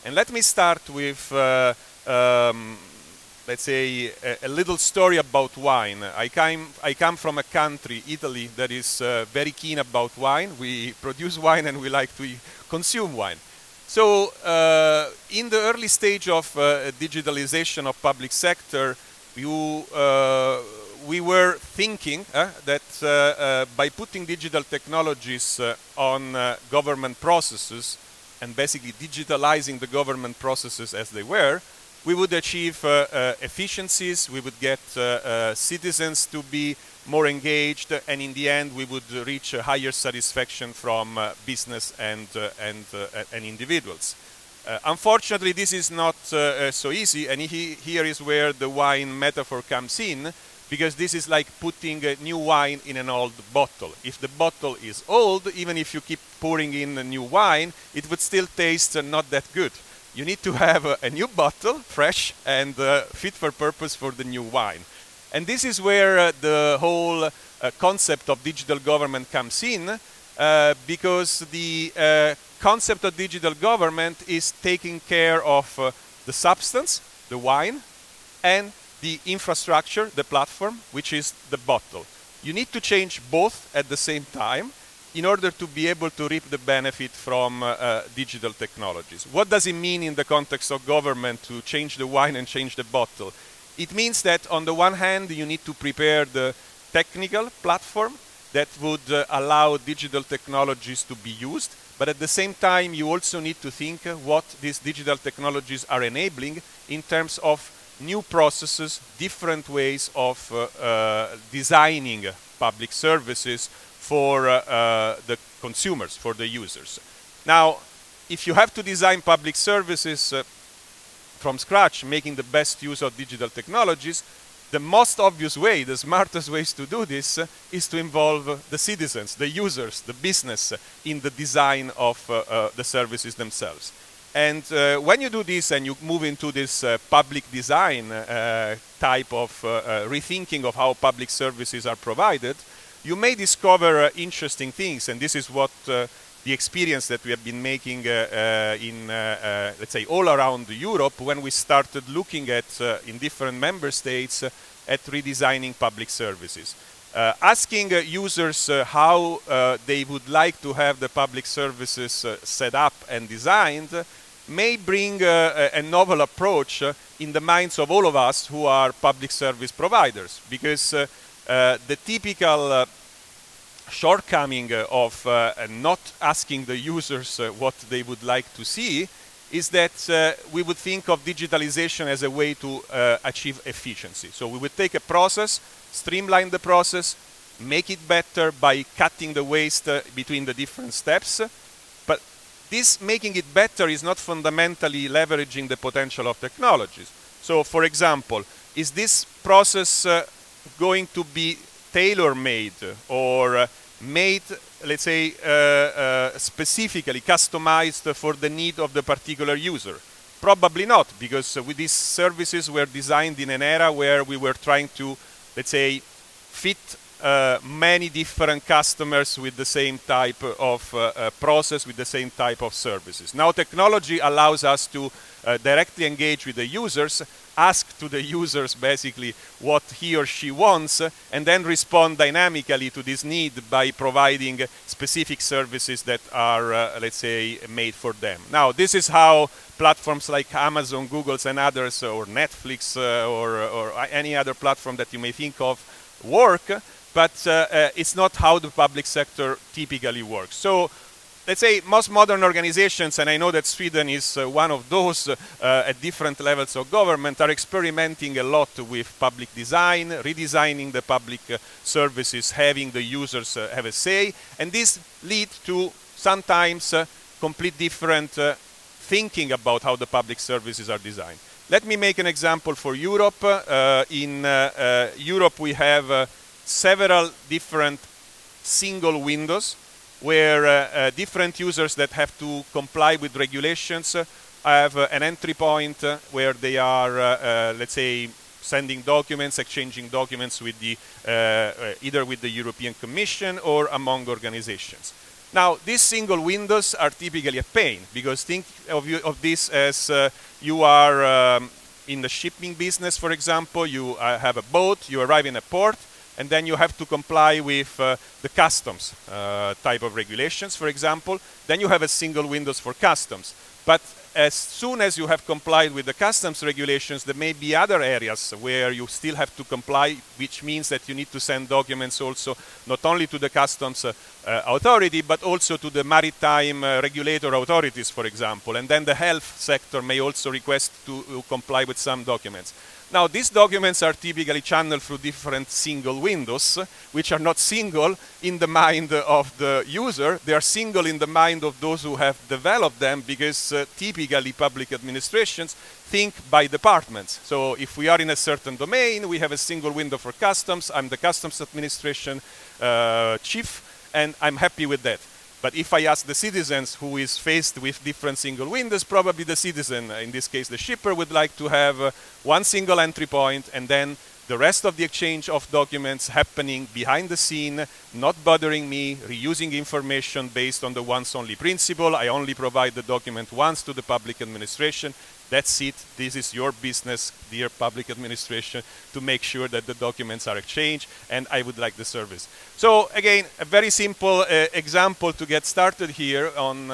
And let me start with, let's say, a little story about wine. I come from a country, Italy, that is very keen about wine. We produce wine and we like to consume wine. So in the early stage of digitalization of public sector, we were thinking that by putting digital technologies on government processes and basically digitalizing the government processes as they were, we would achieve efficiencies, we would get citizens to be more engaged, and in the end we would reach a higher satisfaction from business and individuals. Unfortunately, this is not so easy, and here is where the wine metaphor comes in, because this is like putting a new wine in an old bottle. If the bottle is old, even if you keep pouring in a new wine, it would still taste not that good. You need to have a new bottle, fresh and fit for purpose for the new wine. And this is where the whole concept of digital government comes in, because the concept of digital government is taking care of the substance, the wine, and the infrastructure, the platform, which is the bottle. You need to change both at the same time in order to be able to reap the benefit from digital technologies. What does it mean in the context of government to change the wine and change the bottle? It means that on the one hand, you need to prepare the technical platform that would allow digital technologies to be used, but at the same time, you also need to think what these digital technologies are enabling in terms of new processes, different ways of designing public services for the consumers, for the users. Now, if you have to design public services from scratch, making the best use of digital technologies, the most obvious way, the smartest ways to do this is to involve the citizens, the users, the business in the design of the services themselves. And when you do this and you move into this public design type of rethinking of how public services are provided, you may discover interesting things, and this is what the experience that we have been making in, let's say, all around Europe when we started looking at, in different member states, at redesigning public services. Asking users how they would like to have the public services set up and designed may bring a novel approach in the minds of all of us who are public service providers, because the typical shortcoming of not asking the users what they would like to see is that we would think of digitalization as a way to achieve efficiency. So we would take a process, streamline the process, make it better by cutting the waste between the different steps. But this making it better is not fundamentally leveraging the potential of technologies. So, for example, is this process going to be tailor-made or made, let's say, specifically customized for the need of the particular user? Probably not, because with these services were designed in an era where we were trying to, let's say, fit many different customers with the same type of process, with the same type of services. Now technology allows us to directly engage with the users, ask to the users basically what he or she wants, and then respond dynamically to this need by providing specific services that are, let's say, made for them. Now, this is how platforms like Amazon, Google's and others, or Netflix, or any other platform that you may think of work, but it's not how the public sector typically works. So, let's say most modern organizations, and I know that Sweden is one of those at different levels of government, are experimenting a lot with public design, redesigning the public services, having the users have a say, and this leads to sometimes complete different thinking about how the public services are designed. Let me make an example for Europe. In Europe we have several different single windows where different users that have to comply with regulations have an entry point where they are, let's say, sending documents, exchanging documents with the either with the European Commission or among organizations. Now, these single windows are typically a pain, because think of this as you are in the shipping business, for example. You have a boat, you arrive in a port, and then you have to comply with the customs type of regulations, for example. Then you have a single windows for customs. But as soon as you have complied with the customs regulations, there may be other areas where you still have to comply, which means that you need to send documents also not only to the customs authority, but also to the maritime regulator authorities, for example. And then the health sector may also request to comply with some documents. Now, these documents are typically channeled through different single windows, which are not single in the mind of the user. They are single in the mind of those who have developed them, because typically public administrations think by departments. So if we are in a certain domain, we have a single window for customs. I'm the customs administration chief, and I'm happy with that. But if I ask the citizens who is faced with different single windows, probably the citizen, in this case the shipper, would like to have one single entry point, and then the rest of the exchange of documents happening behind the scene, not bothering me, reusing information based on the once-only principle. I only provide the document once to the public administration. That's it. This is your business, dear public administration, to make sure that the documents are exchanged, and I would like the service. So again, a very simple example to get started here on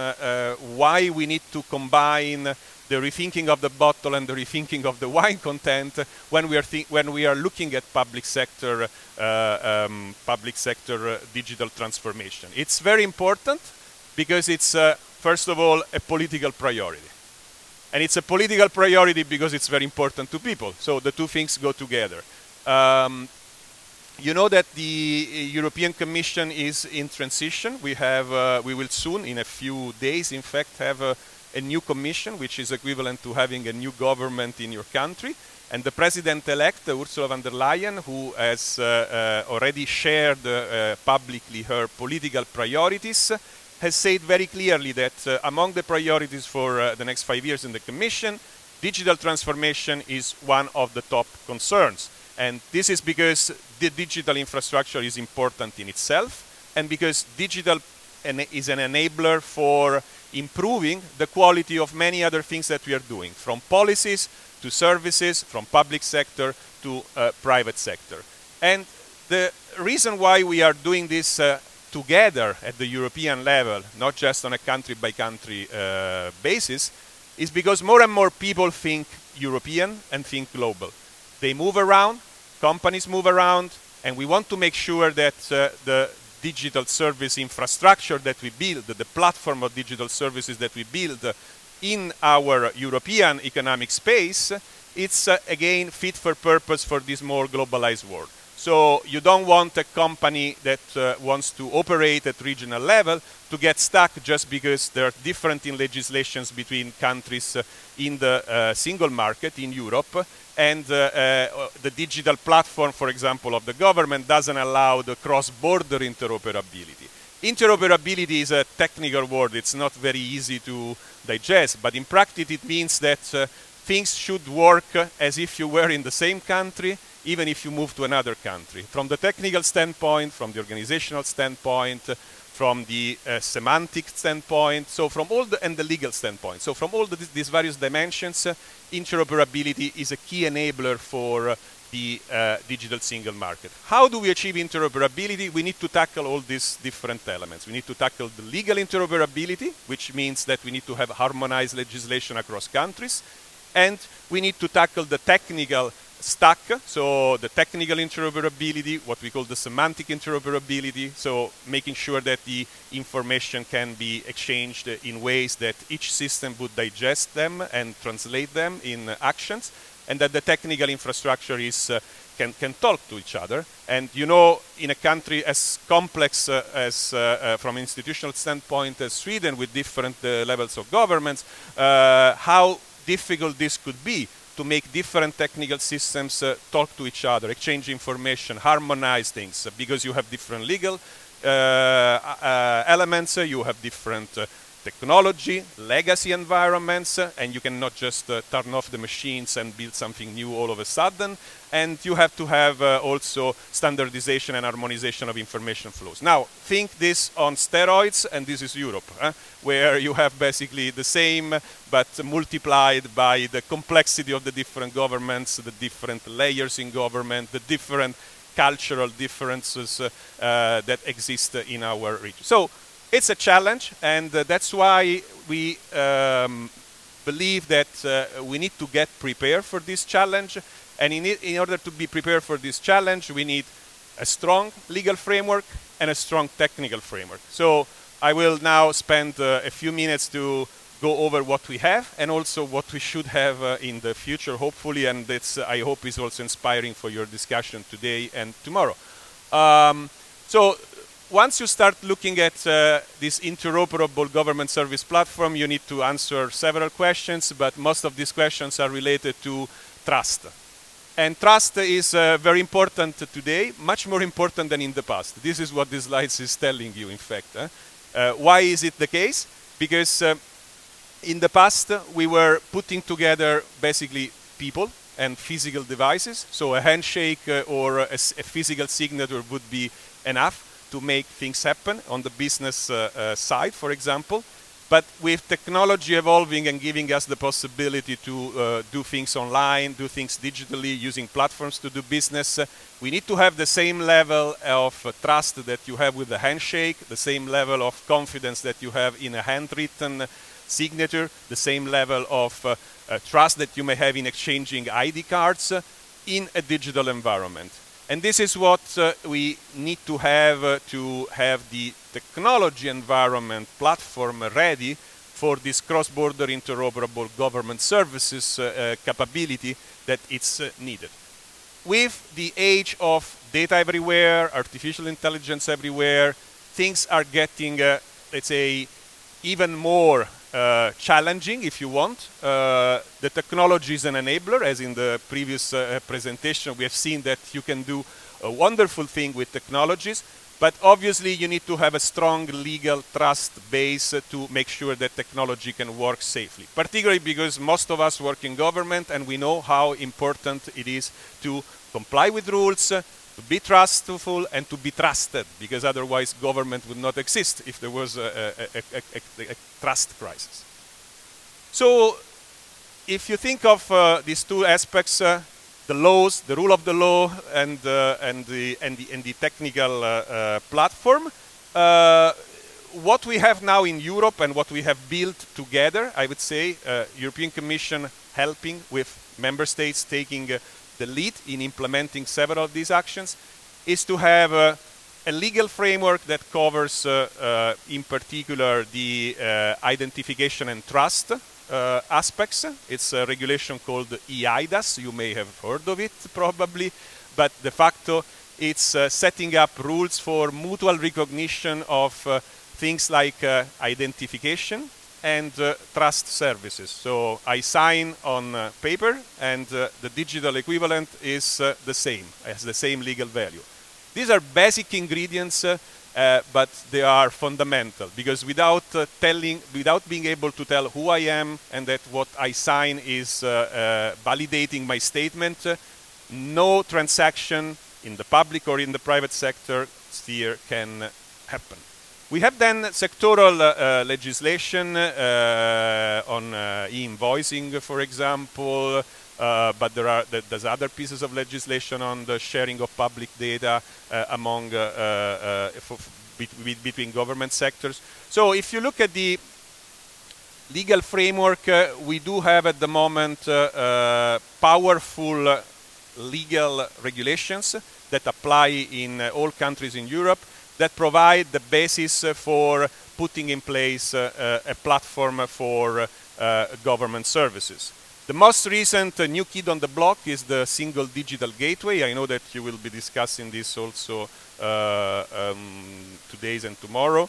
why we need to combine the rethinking of the bottle and the rethinking of the wine content when we are looking at public sector digital transformation. It's very important because it's first of all a political priority. And it's a political priority because it's very important to people. So the two things go together. You know that the European Commission is in transition. We will soon, in a few days, in fact, have a new commission, which is equivalent to having a new government in your country. And the president-elect, Ursula von der Leyen, who has already shared publicly her political priorities, has said very clearly that among the priorities for the next 5 years in the Commission, digital transformation is one of the top concerns. And this is because the digital infrastructure is important in itself, and because digital is an enabler for improving the quality of many other things that we are doing, from policies to services, from public sector to private sector. And the reason why we are doing this together at the European level, not just on a country-by-country basis, is because more and more people think European and think global. They move around, companies move around, and we want to make sure that the digital service infrastructure that we build, the platform of digital services that we build in our European economic space, it's again fit for purpose for this more globalized world. So you don't want a company that wants to operate at regional level to get stuck just because there are different in legislations between countries in the single market in Europe, and the digital platform, for example, of the government doesn't allow the cross-border interoperability. Interoperability is a technical word. It's not very easy to digest, but in practice it means that things should work as if you were in the same country, even if you move to another country. From the technical standpoint, from the organizational standpoint, from the semantic standpoint, so from all and the legal standpoint. So from all these various dimensions, interoperability is a key enabler for the digital single market. How do we achieve interoperability? We need to tackle all these different elements. We need to tackle the legal interoperability, which means that we need to have harmonized legislation across countries. And we need to tackle the technical stack, so the technical interoperability, what we call the semantic interoperability, so making sure that the information can be exchanged in ways that each system would digest them and translate them in actions, and that the technical infrastructure is can talk to each other. And you know, in a country as complex as from an institutional standpoint as Sweden, with different levels of governments, how difficult this could be to make different technical systems talk to each other, exchange information, harmonize things, because you have different legal elements, you have different technology, legacy environments, and you cannot just turn off the machines and build something new all of a sudden. And you have to have also standardization and harmonization of information flows. Now, think this on steroids, and this is Europe, where you have basically the same, but multiplied by the complexity of the different governments, the different layers in government, the different cultural differences that exist in our region. So it's a challenge, and that's why we believe that we need to get prepared for this challenge. And in order to be prepared for this challenge, we need a strong legal framework and a strong technical framework. So I will now spend a few minutes to go over what we have and also what we should have in the future, hopefully, and that's, I hope, is also inspiring for your discussion today and tomorrow. So once you start looking at this interoperable government service platform, you need to answer several questions, but most of these questions are related to trust. And trust is very important today, much more important than in the past. This is what this slide is telling you, in fact. Why is it the case? Because in the past, we were putting together basically people and physical devices. So a handshake or a physical signature would be enough to make things happen on the business side, for example. But with technology evolving and giving us the possibility to do things online, do things digitally, using platforms to do business, we need to have the same level of trust that you have with the handshake, the same level of confidence that you have in a handwritten signature, the same level of trust that you may have in exchanging ID cards in a digital environment. And this is what we need to have the technology environment platform ready for this cross-border interoperable government services capability that it's needed. With the age of data everywhere, artificial intelligence everywhere, things are getting, let's say, even more challenging, if you want. The technology is an enabler, as in the previous presentation. We have seen that you can do a wonderful thing with technologies, but obviously you need to have a strong legal trust base to make sure that technology can work safely. Particularly because most of us work in government, and we know how important it is to comply with rules, to be trustful and to be trusted, because otherwise government would not exist if there was a trust crisis. So if you think of these two aspects, the laws, the rule of the law, and the technical platform, what we have now in Europe and what we have built together, I would say, European Commission helping with member states taking the lead in implementing several of these actions, is to have a legal framework that covers, in particular, the identification and trust aspects. It's a regulation called eIDAS. You may have heard of it, probably, but de facto, it's setting up rules for mutual recognition of things like identification and trust services. So I sign on paper, and the digital equivalent is the same, has the same legal value. These are basic ingredients, but they are fundamental, because without being able to tell who I am and that what I sign is validating my statement, no transaction in the public or in the private sector sphere can happen. We have then sectoral legislation on e-invoicing, for example, but there's other pieces of legislation on the sharing of public data among between government sectors. So if you look at the legal framework, we do have at the moment powerful legal regulations that apply in all countries in Europe, that provide the basis for putting in place a platform for government services. The most recent new kid on the block is the single digital gateway. I know that you will be discussing this also today and tomorrow.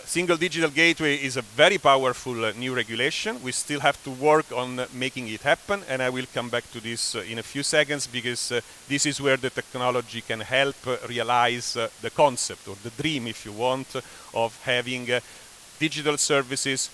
Single digital gateway is a very powerful new regulation. We still have to work on making it happen, and I will come back to this in a few seconds, because this is where the technology can help realize the concept, or the dream, if you want, of having digital services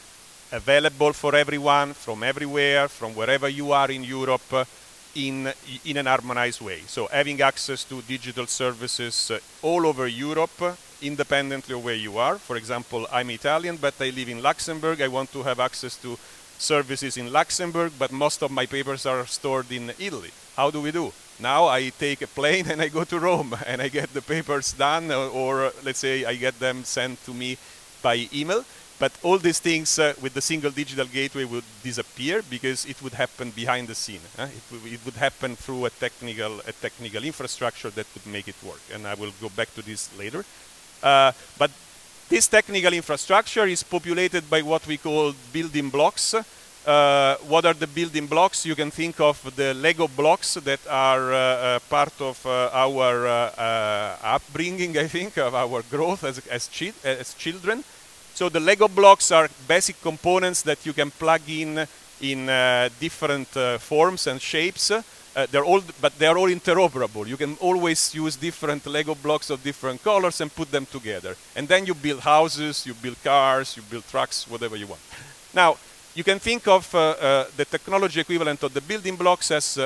available for everyone, from everywhere, from wherever you are in Europe, in an harmonized way. So having access to digital services all over Europe, independently of where you are. For example, I'm Italian, but I live in Luxembourg. I want to have access to services in Luxembourg, but most of my papers are stored in Italy. How do we do? Now I take a plane and I go to Rome and I get the papers done, or let's say I get them sent to me by email. But all these things with the single digital gateway would disappear, because it would happen behind the scene. It would happen through a technical infrastructure that would make it work. And I will go back to this later. But this technical infrastructure is populated by what we call building blocks. What are the building blocks? You can think of the Lego blocks that are part of our upbringing, I think, of our growth as children. So the Lego blocks are basic components that you can plug in different forms and shapes. But they are all interoperable. You can always use different Lego blocks of different colors and put them together. And then you build houses, you build cars, you build trucks, whatever you want. Now, you can think of the technology equivalent of the building blocks as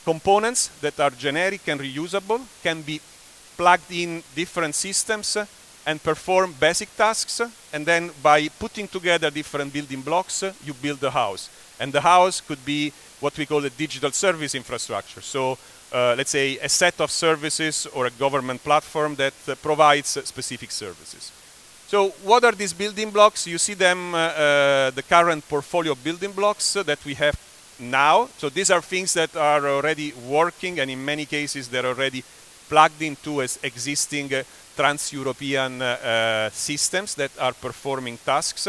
components that are generic and reusable, can be plugged in different systems and perform basic tasks. And then by putting together different building blocks, you build a house. And the house could be what we call a digital service infrastructure. So let's say a set of services or a government platform that provides specific services. So what are these building blocks? You see them, the current portfolio of building blocks that we have now. So these are things that are already working, and in many cases they're already plugged into existing trans-European systems that are performing tasks.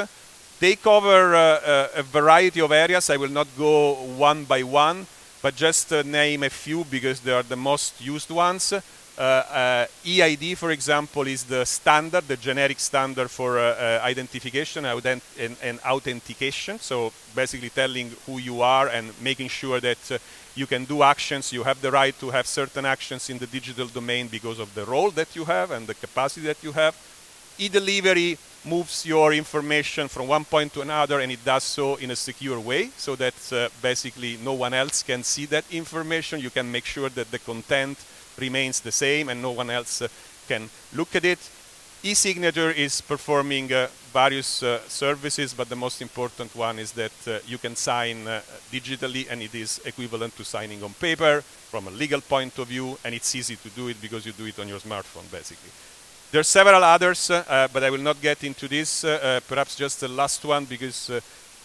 They cover a variety of areas. I will not go one by one, but just name a few because they are the most used ones. EID, for example, is the standard, the generic standard for identification and authentication. So basically telling who you are and making sure that you can do actions. You have the right to have certain actions in the digital domain because of the role that you have and the capacity that you have. E-delivery moves your information from one point to another, and it does so in a secure way, so that basically no one else can see that information. You can make sure that the content remains the same and no one else can look at it. E-signature is performing various services, but the most important one is that you can sign digitally, and it is equivalent to signing on paper from a legal point of view, and it's easy to do it because you do it on your smartphone, basically. There are several others, but I will not get into this. Perhaps just the last one, because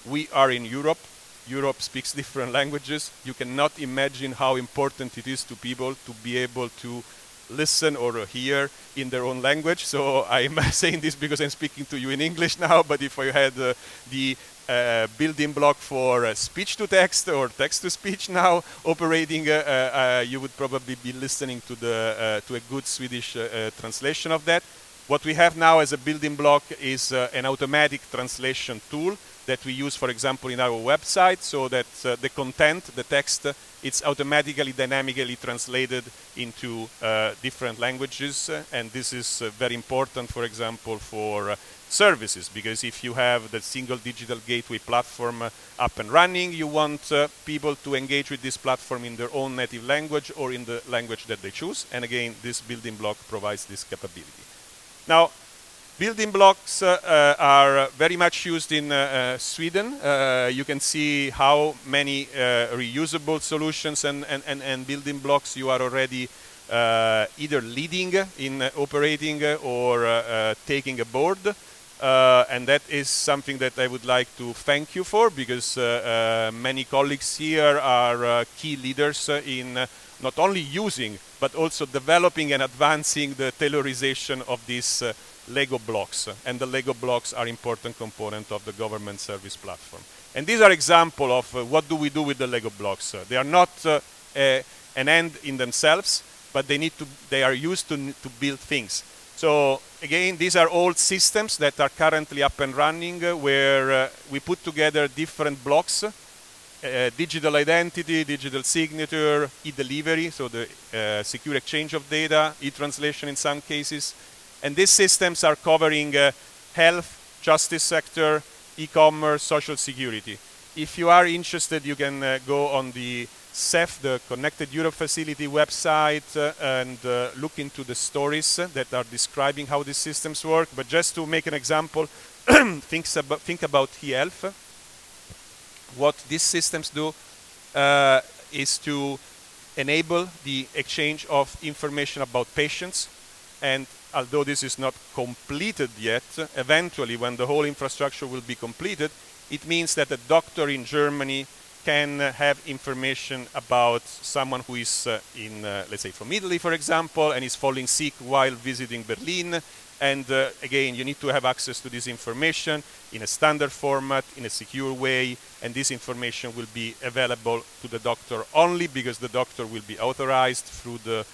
we are in Europe. Europe speaks different languages. You cannot imagine how important it is to people to be able to listen or hear in their own language. So I'm saying this because I'm speaking to you in English now, but if I had the building block for speech-to-text or text-to-speech now operating, you would probably be listening to a good Swedish translation of that. What we have now as a building block is an automatic translation tool that we use, for example, in our website, so that the content, the text, it's automatically, dynamically translated into different languages. And this is very important, for example, for services, because if you have the single digital gateway platform up and running, you want people to engage with this platform in their own native language or in the language that they choose. And again, this building block provides this capability. Now, building blocks are very much used in Sweden. You can see how many reusable solutions and building blocks you are already either leading in operating or taking aboard. And that is something that I would like to thank you for, because many colleagues here are key leaders in not only using, but also developing and advancing the tailorization of these Lego blocks. And the Lego blocks are important component of the government service platform. And these are examples of what do we do with the Lego blocks. They are not an end in themselves, but they are used to build things. So again, these are all systems that are currently up and running where we put together different blocks, digital identity, digital signature, e-delivery, so the secure exchange of data, e-translation in some cases. And these systems are covering health, justice sector, e-commerce, social security. If you are interested, you can go on the CEF, the Connected Europe Facility website, and look into the stories that are describing how these systems work. But just to make an example, think about e-health. What these systems do is to enable the exchange of information about patients. And although this is not completed yet, eventually when the whole infrastructure will be completed, it means that a doctor in Germany can have information about someone who is in, let's say, from Italy, for example, and is falling sick while visiting Berlin. And again, you need to have access to this information in a standard format, in a secure way, and this information will be available to the doctor only because the doctor will be authorized through the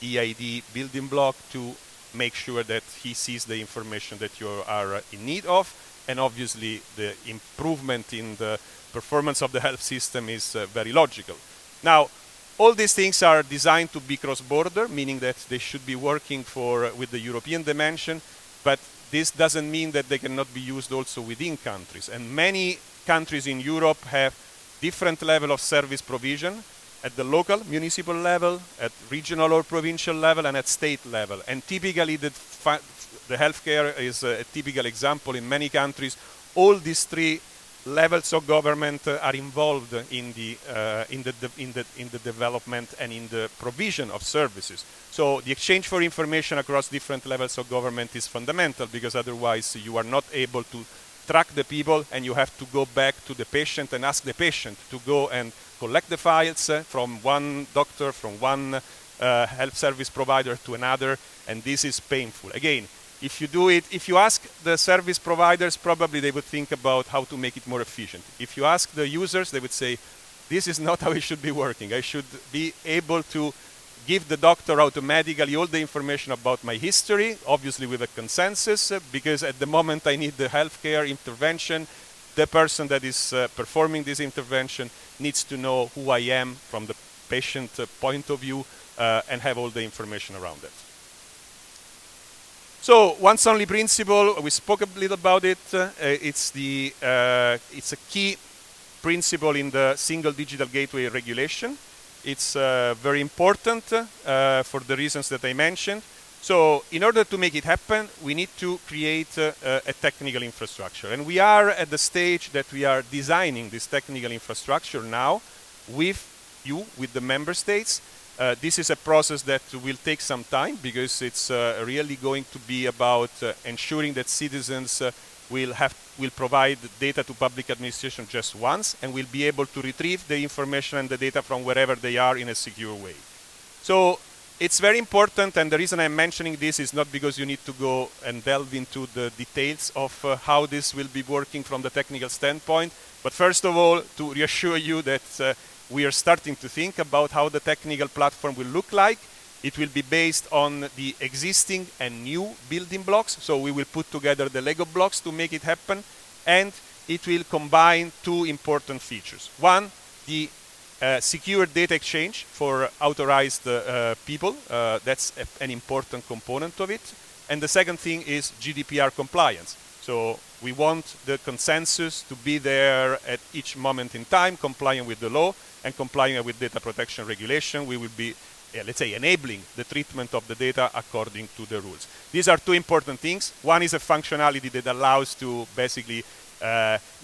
EID building block to make sure that he sees the information that you are in need of. And obviously, the improvement in the performance of the health system is very logical. Now, all these things are designed to be cross-border, meaning that they should be working with the European dimension, but this doesn't mean that they cannot be used also within countries. And many countries in Europe have different level of service provision at the local, municipal level, at regional or provincial level, and at state level. And typically, the healthcare is a typical example in many countries. All these three levels of government are involved in the development and in the provision of services. So the exchange for information across different levels of government is fundamental, because otherwise you are not able to track the people, and you have to go back to the patient and ask the patient to go and collect the files from one doctor, from one health service provider to another, and this is painful. Again, if you do it, if you ask the service providers, probably they would think about how to make it more efficient. If you ask the users, they would say, this is not how it should be working. I should be able to give the doctor automatically all the information about my history, obviously with a consensus, because at the moment I need the healthcare intervention, the person that is performing this intervention needs to know who I am from the patient point of view and have all the information around it. So, once only principle, we spoke a little about it. It's a key principle in the single digital gateway regulation. It's very important for the reasons that I mentioned. So, in order to make it happen, we need to create a technical infrastructure. And we are at the stage that we are designing this technical infrastructure now with you, with the member states. This is a process that will take some time, because it's really going to be about ensuring that citizens will provide data to public administration just once, and will be able to retrieve the information and the data from wherever they are in a secure way. So it's very important, and the reason I'm mentioning this is not because you need to go and delve into the details of how this will be working from the technical standpoint, but first of all, to reassure you that we are starting to think about how the technical platform will look like. It will be based on the existing and new building blocks. So we will put together the Lego blocks to make it happen. And it will combine two important features. One, the secure data exchange for authorized people. That's an important component of it. And the second thing is GDPR compliance. So we want the consensus to be there at each moment in time, complying with the law and complying with data protection regulation. We will be, let's say, enabling the treatment of the data according to the rules. These are two important things. One is a functionality that allows to basically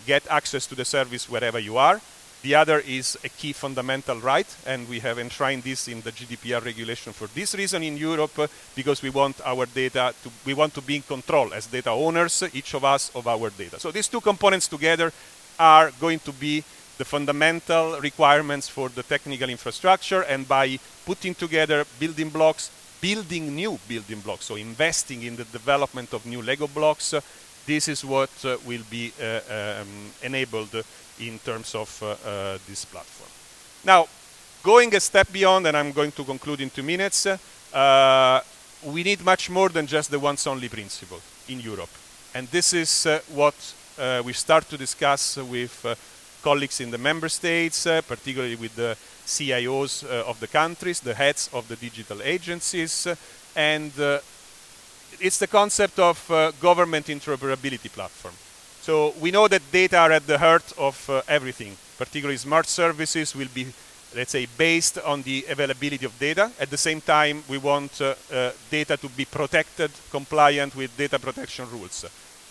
get access to the service wherever you are. The other is a key fundamental right, and we have enshrined this in the GDPR regulation for this reason in Europe, because we want our data we want to be in control as data owners, each of us, of our data. So these two components together are going to be the fundamental requirements for the technical infrastructure, and by putting together building blocks, building new building blocks, so investing in the development of new Lego blocks, this is what will be enabled in terms of this platform. Now, going a step beyond, and I'm going to conclude in 2 minutes, we need much more than just the once-only principle in Europe. And this is what we start to discuss with colleagues in the member states, particularly with the CIOs of the countries, the heads of the digital agencies, and it's the concept of government interoperability platform. So we know that data are at the heart of everything, particularly smart services will be, let's say, based on the availability of data. At the same time, we want data to be protected, compliant with data protection rules.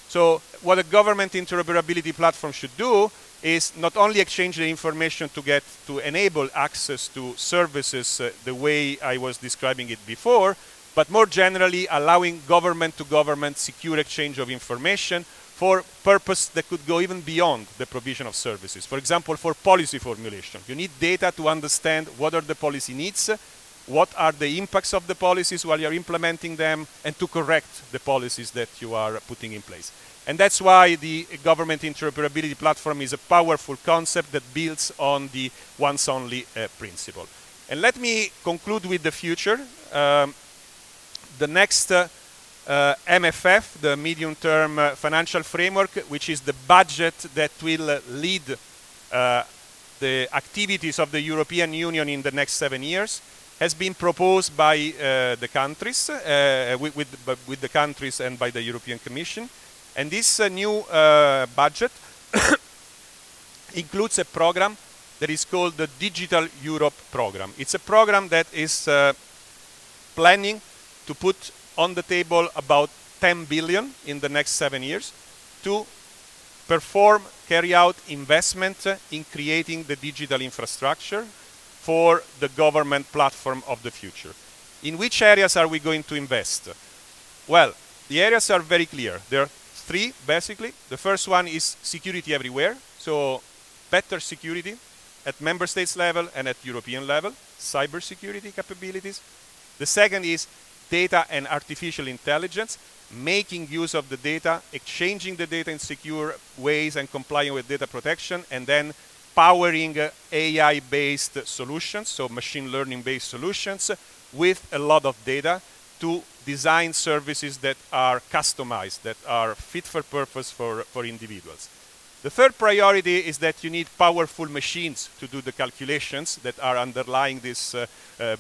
So what a government interoperability platform should do is not only exchange the information to enable access to services the way I was describing it before, but more generally allowing government to government secure exchange of information for purpose that could go even beyond the provision of services. For example, for policy formulation. You need data to understand what are the policy needs, what are the impacts of the policies while you're implementing them, and to correct the policies that you are putting in place. And that's why the government interoperability platform is a powerful concept that builds on the once-only principle. And let me conclude with the future. The next MFF, the medium-term financial framework, which is the budget that will lead the activities of the European Union in the next 7 years, has been proposed by the countries, with the countries and by the European Commission. And this new budget includes a program that is called the Digital Europe program. It's a program that is planning to put on the table about 10 billion in the next 7 years to carry out investment in creating the digital infrastructure for the government platform of the future. In which areas are we going to invest? Well, the areas are very clear. There are 3, basically. The first one is security everywhere. So better security at member states level and at European level, cybersecurity capabilities. The second is data and artificial intelligence, making use of the data, exchanging the data in secure ways and complying with data protection, and then powering AI-based solutions, so machine learning-based solutions, with a lot of data to design services that are customized, that are fit for purpose for individuals. The third priority is that you need powerful machines to do the calculations that are underlying these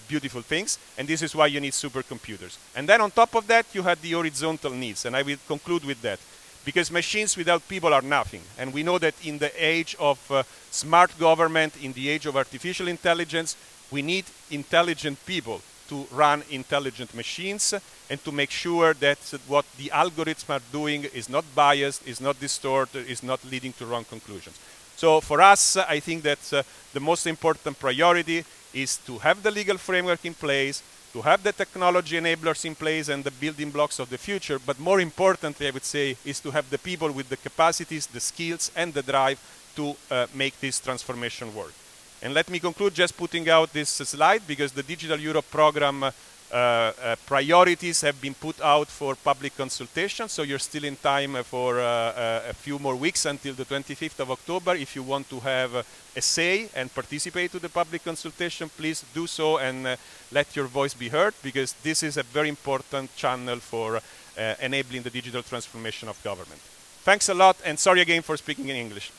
beautiful things, and this is why you need supercomputers. And then on top of that, you have the horizontal needs, and I will conclude with that. Because machines without people are nothing. And we know that in the age of smart government, in the age of artificial intelligence, we need intelligent people to run intelligent machines and to make sure that what the algorithms are doing is not biased, is not distorted, is not leading to wrong conclusions. So for us, I think that the most important priority is to have the legal framework in place, to have the technology enablers in place and the building blocks of the future, but more importantly, I would say, is to have the people with the capacities, the skills, and the drive to make this transformation work. And let me conclude just putting out this slide, because the Digital Europe program priorities have been put out for public consultation, so you're still in time for a few more weeks until the 25th of October. If you want to have a say and participate to the public consultation, please do so and let your voice be heard, because this is a very important channel for enabling the digital transformation of government. Thanks a lot, and sorry again for speaking in English.